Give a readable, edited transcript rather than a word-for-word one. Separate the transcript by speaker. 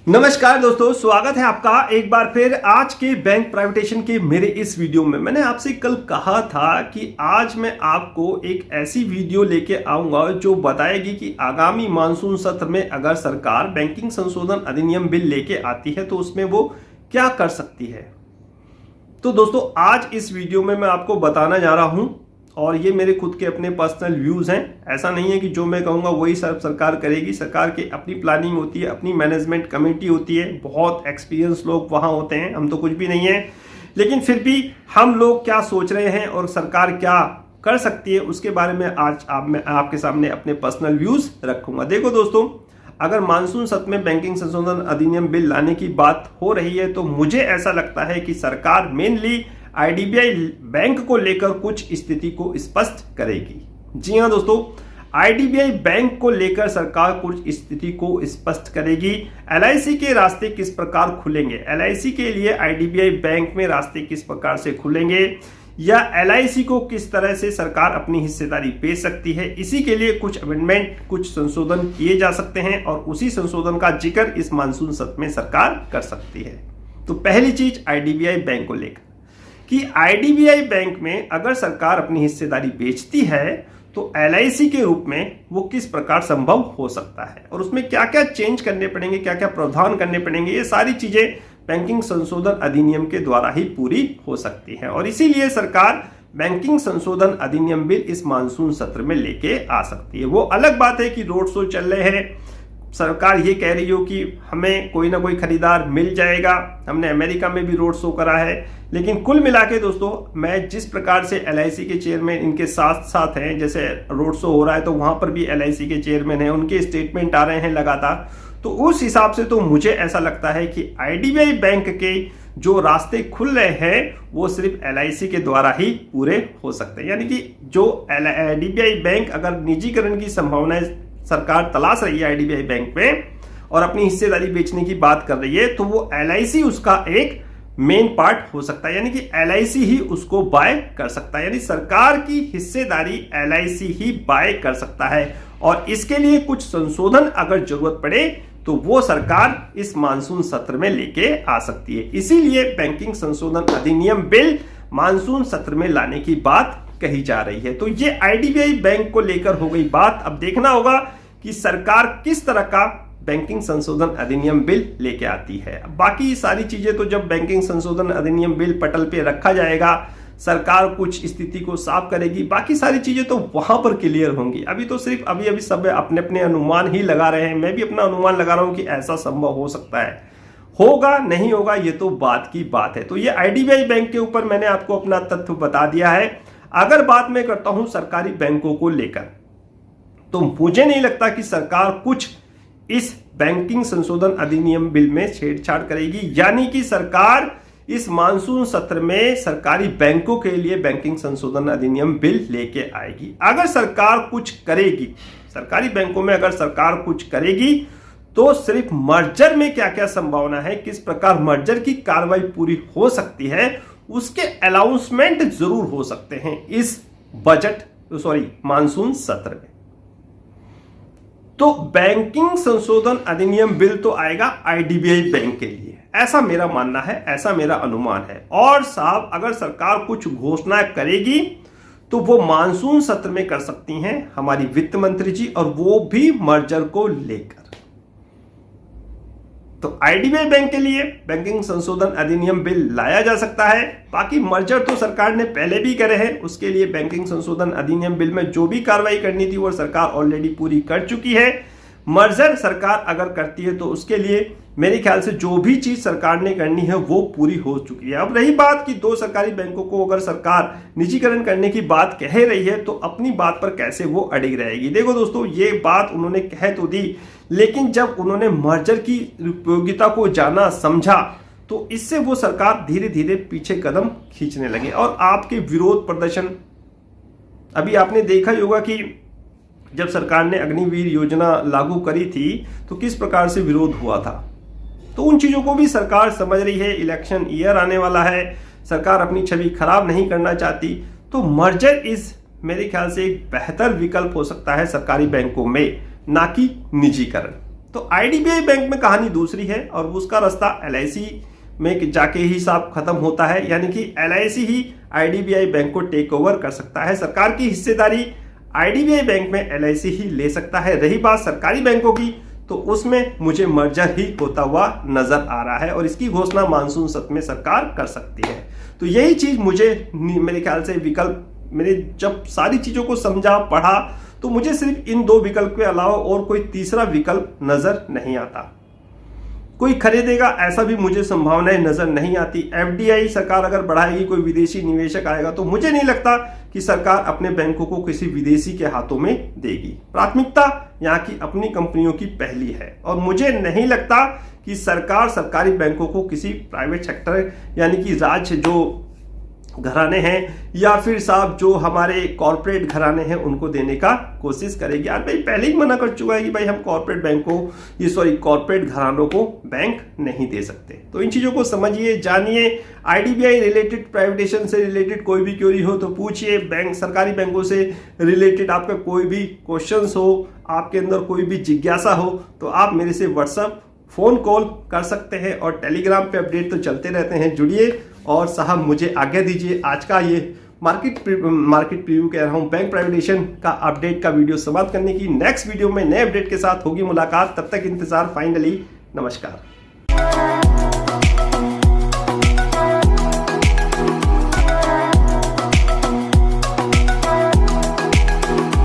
Speaker 1: नमस्कार दोस्तों, स्वागत है आपका एक बार फिर आज के बैंक प्राइवेटाइजेशन के मेरे इस वीडियो में। मैंने आपसे कल कहा था कि आज मैं आपको एक ऐसी वीडियो लेके आऊंगा जो बताएगी कि आगामी मानसून सत्र में अगर सरकार बैंकिंग संशोधन अधिनियम बिल लेके आती है तो उसमें वो क्या कर सकती है। तो दोस्तों आज इस वीडियो में मैं आपको बताना जा रहा हूं और ये मेरे खुद के अपने पर्सनल व्यूज हैं। ऐसा नहीं है कि जो मैं कहूँगा वही सब सरकार करेगी। सरकार की अपनी प्लानिंग होती है, अपनी मैनेजमेंट कमेटी होती है, बहुत एक्सपीरियंस लोग वहाँ होते हैं। हम तो कुछ भी नहीं है, लेकिन फिर भी हम लोग क्या सोच रहे हैं और सरकार क्या कर सकती है उसके बारे में आज मैं आपके सामने अपने पर्सनल व्यूज रखूंगा। देखो दोस्तों, अगर मानसून सत्र में बैंकिंग संशोधन अधिनियम बिल लाने की बात हो रही है तो मुझे ऐसा लगता है कि सरकार मेनली आईडीबीआई बैंक को लेकर कुछ स्थिति को स्पष्ट करेगी। जी हां दोस्तों, आईडीबीआई बैंक को लेकर सरकार कुछ स्थिति को स्पष्ट करेगी। एलआईसी के रास्ते किस प्रकार खुलेंगे, एलआईसी के लिए आईडीबीआई बैंक में रास्ते किस प्रकार से खुलेंगे, या एलआईसी को किस तरह से सरकार अपनी हिस्सेदारी बेच सकती है, इसी के लिए कुछ अमेंडमेंट, कुछ संशोधन किए जा सकते हैं और उसी संशोधन का जिक्र इस मानसून सत्र में सरकार कर सकती है। तो पहली चीज आईडीबीआई बैंक को लेकर कि आईडीबीआई बैंक में अगर सरकार अपनी हिस्सेदारी बेचती है तो एलआईसी के रूप में वो किस प्रकार संभव हो सकता है और उसमें क्या क्या चेंज करने पड़ेंगे, क्या क्या प्रावधान करने पड़ेंगे, ये सारी चीजें बैंकिंग संशोधन अधिनियम के द्वारा ही पूरी हो सकती है। और इसीलिए सरकार बैंकिंग संशोधन अधिनियम बिल इस मानसून सत्र में लेके आ सकती है। वो अलग बात है कि रोड शो चल रहे हैं, सरकार ये कह रही हो कि हमें कोई ना कोई खरीदार मिल जाएगा। हमने अमेरिका में भी रोड शो करा है, लेकिन कुल मिला के दोस्तों मैं जिस प्रकार से एलआईसी के चेयरमैन इनके साथ साथ हैं, जैसे रोड शो हो रहा है तो वहां पर भी एलआईसी के चेयरमैन हैं, उनके स्टेटमेंट आ रहे हैं लगातार, तो उस हिसाब से तो मुझे ऐसा लगता है कि आईडीबीआई बैंक के जो रास्ते खुल रहे हैं वो सिर्फ एलआईसी के द्वारा ही पूरे हो सकते हैं। यानी कि जो आईडीबीआई बैंक अगर निजीकरण की संभावनाएं सरकार तलाश रही है आईडीबीआई बैंक में और अपनी हिस्सेदारी बेचने की बात कर रही है तो वो एलआईसी उसका एक मेन पार्ट हो सकता है, यानी कि एलआईसी ही उसको बाय कर सकता है। यानी सरकार की हिस्सेदारी एलआईसी ही बाय कर सकता है और इसके लिए कुछ संशोधन अगर जरूरत पड़े तो वो सरकार इस मानसून सत्र में लेके आ सकती है। इसीलिए बैंकिंग संशोधन अधिनियम बिल मानसून सत्र में लाने की बात कही जा रही है। तो ये आईडीबीआई बैंक को लेकर हो गई बात। अब देखना होगा कि सरकार किस तरह का बैंकिंग संशोधन अधिनियम बिल लेके आती है। बाकी सारी चीजें तो जब बैंकिंग संशोधन अधिनियम बिल पटल पे रखा जाएगा, सरकार कुछ स्थिति को साफ करेगी, बाकी सारी चीजें तो वहां पर क्लियर होंगी। अभी तो सिर्फ अभी सब अपने अपने अनुमान ही लगा रहे हैं। मैं भी अपना अनुमान लगा रहा हूं कि ऐसा संभव हो सकता है, होगा नहीं होगा ये तो बात की बात है। तो ये आईडीबीआई बैंक के ऊपर मैंने आपको अपना तथ्य बता दिया है। अगर बात मैं करता हूं सरकारी बैंकों को लेकर तो मुझे नहीं लगता कि सरकार कुछ इस बैंकिंग संशोधन अधिनियम बिल में छेड़छाड़ करेगी, यानी कि सरकार इस मानसून सत्र में सरकारी बैंकों के लिए बैंकिंग संशोधन अधिनियम बिल लेके आएगी। अगर सरकार कुछ करेगी, सरकारी बैंकों में अगर सरकार कुछ करेगी तो सिर्फ मर्जर में क्या क्या संभावना है, किस प्रकार मर्जर की कार्रवाई पूरी हो सकती है, उसके अनाउंसमेंट जरूर हो सकते हैं इस मानसून सत्र में। तो बैंकिंग संशोधन अधिनियम बिल तो आएगा आईडीबीआई बैंक के लिए, ऐसा मेरा मानना है, ऐसा मेरा अनुमान है। और साहब अगर सरकार कुछ घोषणा करेगी तो वो मानसून सत्र में कर सकती हैं हमारी वित्त मंत्री जी, और वो भी मर्जर को लेकर। तो आईडीबीआई बैंक के लिए बैंकिंग संशोधन अधिनियम बिल लाया जा सकता है। बाकी मर्जर तो सरकार ने पहले भी करे हैं, उसके लिए बैंकिंग संशोधन अधिनियम बिल में जो भी कार्रवाई करनी थी वो सरकार ऑलरेडी पूरी कर चुकी है। मर्जर सरकार अगर करती है तो उसके लिए मेरे ख्याल से जो भी चीज सरकार ने करनी है वो पूरी हो चुकी है। अब रही बात कि दो सरकारी बैंकों को अगर सरकार निजीकरण करने की बात कह रही है तो अपनी बात पर कैसे वो अड़िग रहेगी। देखो दोस्तों, ये बात उन्होंने कह तो दी, लेकिन जब उन्होंने मर्जर की उपयोगिता को जाना समझा तो इससे वो सरकार धीरे धीरे पीछे कदम खींचने लगे। और आपके विरोध प्रदर्शन अभी आपने देखा ही होगा कि जब सरकार ने अग्निवीर योजना लागू करी थी तो किस प्रकार से विरोध हुआ था। तो उन चीजों को भी सरकार समझ रही है। इलेक्शन ईयर आने वाला है, सरकार अपनी छवि खराब नहीं करना चाहती, तो मर्जर इस मेरे ख्याल से एक बेहतर विकल्प हो सकता है सरकारी बैंकों में, ना कि निजीकरण। तो आईडीबीआई बैंक में कहानी दूसरी है और उसका रास्ता एलआईसी में जाके ही साहब खत्म होता है, यानी कि एलआईसी ही आईडीबीआई बैंक को टेक ओवर कर सकता है। सरकार की हिस्सेदारी आईडीबीआई बैंक में एलआईसी ही ले सकता है। रही बात सरकारी बैंकों की, तो उसमें मुझे मर्जर ही होता हुआ नजर आ रहा है और इसकी घोषणा मानसून सत्र में सरकार कर सकती है। तो यही चीज मुझे मेरे ख्याल से विकल्प, मैंने जब सारी चीजों को समझा पढ़ा तो मुझे सिर्फ इन दो विकल्प के अलावा और कोई तीसरा विकल्प नजर नहीं आता। कोई खरीदेगा ऐसा भी मुझे संभावनाएं नजर नहीं आती। एफडीआई सरकार अगर बढ़ाएगी, कोई विदेशी निवेशक आएगा, तो मुझे नहीं लगता कि सरकार अपने बैंकों को किसी विदेशी के हाथों में देगी। प्राथमिकता यहाँ की अपनी कंपनियों की पहली है और मुझे नहीं लगता कि सरकार सरकारी बैंकों को किसी प्राइवेट सेक्टर यानी कि राज्य जो घराने हैं या फिर साहब जो हमारे कॉर्पोरेट घराने हैं उनको देने का कोशिश करेगी। यार भाई पहले ही मना कर चुका है कि भाई हम कॉर्पोरेट बैंकों कॉर्पोरेट घरानों को बैंक नहीं दे सकते। तो इन चीजों को समझिए, जानिए। आईडीबीआई रिलेटेड, प्राइवेटेशन से रिलेटेड कोई भी क्वेरी हो तो पूछिए। बैंक, सरकारी बैंकों से रिलेटेड आपका कोई भी क्वेश्चंस हो, आपके अंदर कोई भी जिज्ञासा हो, तो आप मेरे से व्हाट्सएप, फोन कॉल कर सकते हैं और टेलीग्राम पे अपडेट तो चलते रहते हैं। जुड़िए और साहब मुझे आज्ञा दीजिए। आज का ये मार्केट प्रीव्यू कह रहा हूँ, बैंक प्राइवेटेशन का अपडेट का वीडियो समाप्त करने की। नेक्स्ट वीडियो में नए अपडेट के साथ होगी मुलाकात, तब तक इंतजार। फाइनली नमस्कार।